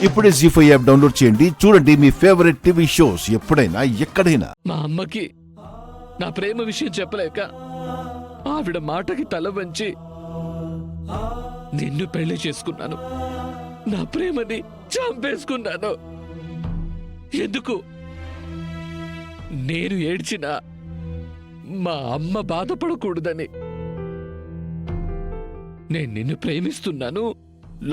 ఇప్పుడే జీ5 app download చేయండి. చూడండి మీ ఫేవరెట్ టీవీ షోస్ ఎప్పుడైనా ఎక్కడైనా. మా అమ్మకి నా ప్రేమ విషయం చెప్పలేక ఆవిడ మాటకి తల వంచి నిన్ను పెళ్లి చేసుకున్నాను. నా ప్రేమని చంపేసుకున్నాను. ఎందుకు? నేను ఏడ్చినా మా అమ్మ బాధపడకూడదని. నేను నిన్ను ప్రేమిస్తున్నాను,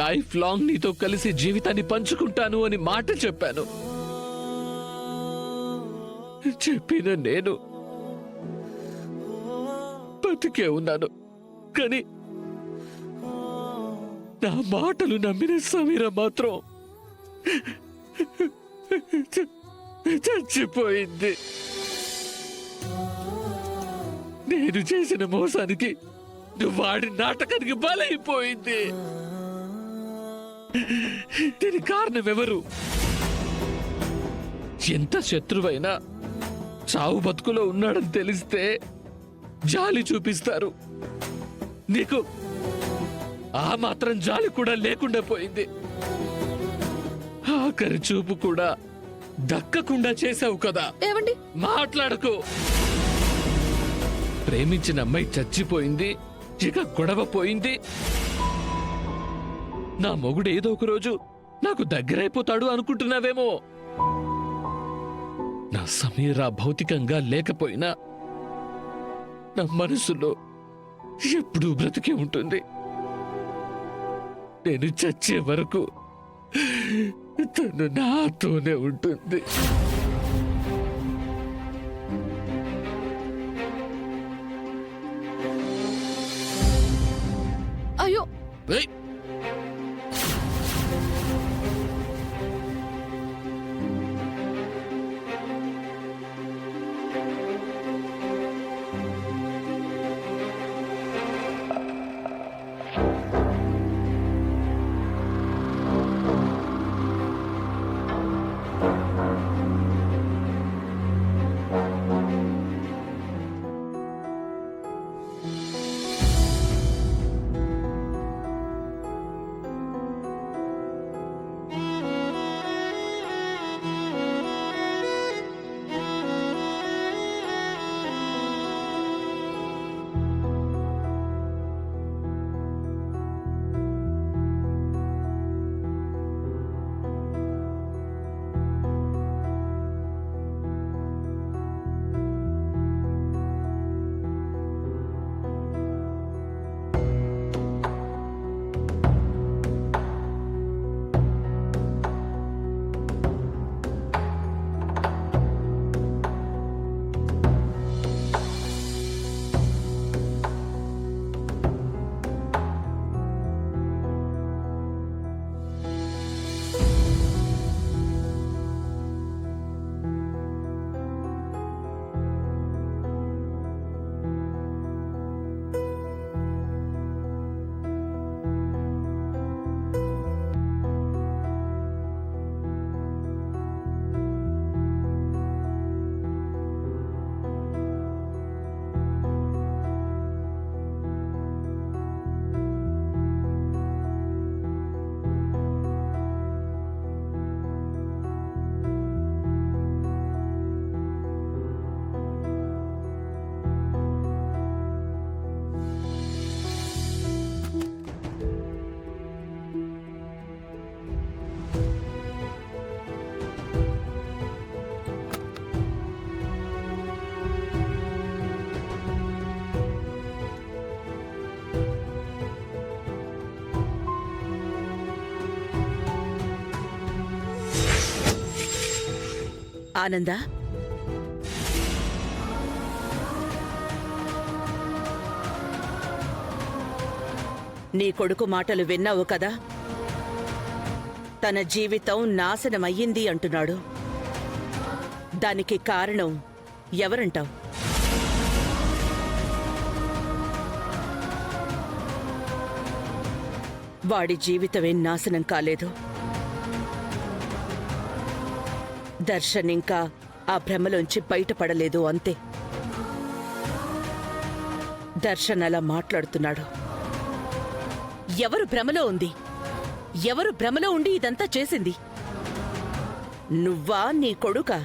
లైఫ్ లాంగ్ నీతో కలిసి జీవితాన్ని పంచుకుంటాను అని మాట చెప్పాను. చెప్పిన నేను బతికే ఉన్నాను. కానీ నా మాటలు నమ్మిన సమీర మాత్రం చచ్చిపోయింది. నేను చేసిన మోసానికి నువ్వు వాడి నాటకానికి బలైపోయింది. దీని కారణం ఎవరు? ఎంత శత్రువైనా చావు బతుకులో ఉన్నాడని తెలిస్తే జాలి చూపిస్తారు. నీకు ఆ మాత్రం జాలి కూడా లేకుండా పోయింది. ఆఖరి చూపు కూడా దక్కకుండా చేసావు కదా. ఏమండి? మాట్లాడకు. ప్రేమించిన అమ్మాయి చచ్చిపోయింది, ఇక గొడవ పోయింది. నా మొగుడు ఏదో ఒక రోజు నాకు దగ్గరైపోతాడు అనుకుంటున్నావేమో. నా సమీర భౌతికంగా లేకపోయినా నా మనసులో ఎప్పుడూ బ్రతికే ఉంటుంది. నేను చచ్చే వరకు తను నాతోనే ఉంటుంది. అయ్యో, ఏయ్! ఆనందా, నీ కొడుకు మాటలు విన్నావు కదా? తన జీవితం నాశనమయ్యింది అంటున్నాడు. దానికి కారణం ఎవరంటావు? వాడి జీవితమేం నాశనం కాలేదు. దర్శన్ ఇంకా ఆ భ్రమలోంచి బయటపడలేదు అంతే. దర్శన్ అలా మాట్లాడుతున్నాడు. ఎవరు భ్రమలో ఉంది? ఎవరు భ్రమలో ఉండి ఇదంతా చేసింది? నువ్వా, నీ కొడుకా?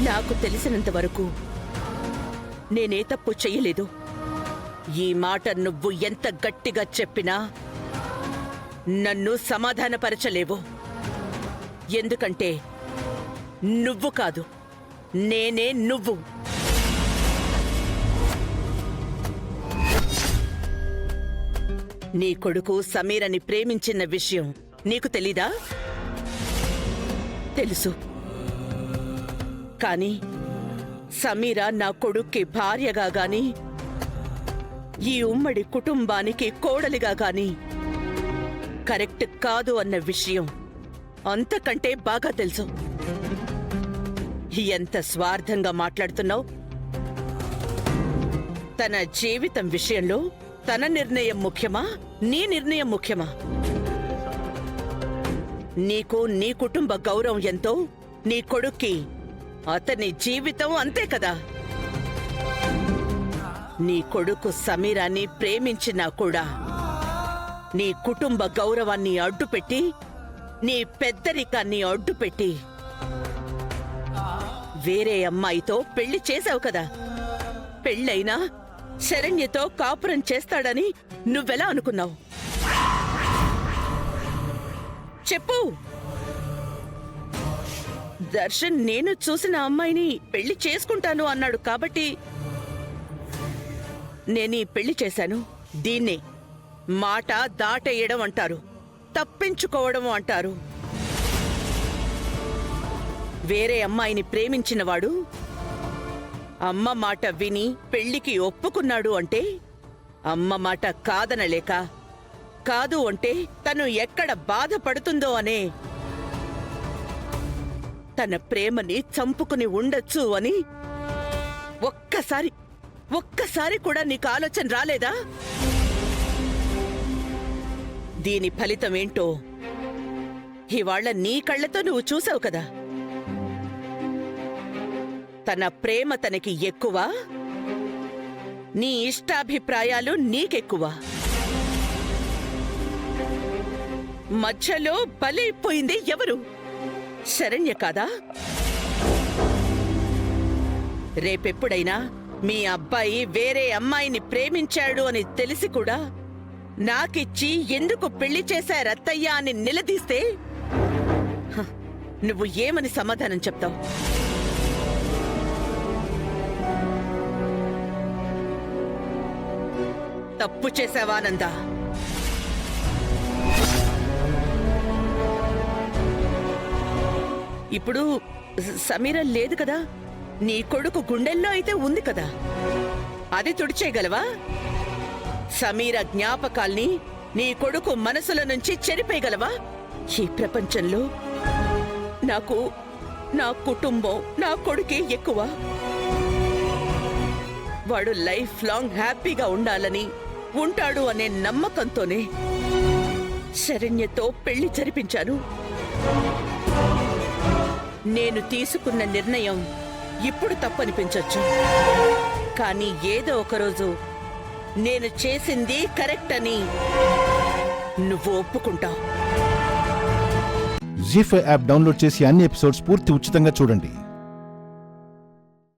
నాకు తెలిసినంత వరకు నేనే తప్పు చెయ్యలేదు. ఈ మాట నువ్వు ఎంత గట్టిగా చెప్పినా నన్ను సమాధానపరచలేవు. ఎందుకంటే నువ్వు కాదు, నేనే నువ్వు. నీ కొడుకు సమీరని ప్రేమించిన విషయం నీకు తెలీదా? తెలుసు. కానీ సమీర నా కొడుక్కి భార్యగా గాని, ఈ ఉమ్మడి కుటుంబానికి కోడలిగా గాని కరెక్ట్ కాదు అన్న విషయం అంతకంటే బాగా తెలుసు. ఎంత స్వార్థంగా మాట్లాడుతున్నావు? తన జీవితం విషయంలో తన నిర్ణయం ముఖ్యమా, నీ నిర్ణయం ముఖ్యమా? నీకు నీ కుటుంబ గౌరవం ఎంతో, నీ కొడుక్కి అతని జీవితం అంతే కదా. నీ కొడుకు సమీరాన్ని ప్రేమించినా కూడా నీ కుటుంబ గౌరవాన్ని అడ్డుపెట్టి, నీ పెద్దరికాన్ని అడ్డుపెట్టి వేరే అమ్మాయితో పెళ్లి చేశావు కదా. పెళ్ళైనా శరణ్యతో కాపురం చేస్తాడని నువ్వెలా అనుకున్నావు? చెప్పు. దర్శన్ నేను చూసిన అమ్మాయిని పెళ్లి చేసుకుంటాను అన్నాడు కాబట్టి నేనీ పెళ్లి చేశాను. దీన్నే మాట దాటేయడం అంటారు, తప్పించుకోవడం అంటారు. వేరే అమ్మాయిని ప్రేమించినవాడు అమ్మ మాట విని పెళ్లికి ఒప్పుకున్నాడు అంటే, అమ్మ మాట కాదనలేక, కాదు అంటే తను ఎక్కడ బాధపడుతుందో అనే తన ప్రేమని చంపుకుని ఉండొచ్చు అని ఒక్కసారి కూడా నీకు ఆలోచన రాలేదా? దీని ఫలితమేంటో ఇవాళ నీ కళ్ళతో నువ్వు చూసావు కదా. తన ప్రేమ తనకి ఎక్కువ, నీ ఇష్టాభిప్రాయాలు నీకెక్కువ. మధ్యలో బలైపోయింది ఎవరు? శరణ్య కాదా? రేపెప్పుడైనా మీ అబ్బాయి వేరే అమ్మాయిని ప్రేమించాడు అని తెలిసి కూడా నాకిచ్చి ఎందుకు పెళ్లి చేశారత్తయ్యా అని నిలదీస్తే నువ్వు ఏమని సమాధానం చెప్తావు? తప్పు చేశావానందా? ఇప్పుడు సమీర లేదు కదా, నీ కొడుకు గుండెల్లో అయితే ఉంది కదా, అది తుడిచేయగలవా? సమీర జ్ఞాపకాల్ని నీ కొడుకు మనసుల నుంచి చెరిపేయగలవా? ఈ ప్రపంచంలో నాకు నా కుటుంబం, నా కొడుకే ఎక్కువ. వాడు లైఫ్ లాంగ్ హ్యాపీగా ఉండాలని, ఉంటాడు అనే నమ్మకంతోనే శరణ్యతో పెళ్లి జరిపించాను. నేను తీసుకున్న నిర్ణయం ఇప్పుడు తప్పనిపించొచ్చు, కానీ ఏదో ఒకరోజు నేను చేసింది కరెక్ట్ అని నువ్వు ఒప్పుకుంటావు. జీ5 యాప్ డౌన్లోడ్ చేసి అన్ని ఎపిసోడ్స్ పూర్తి ఉచితంగా చూడండి.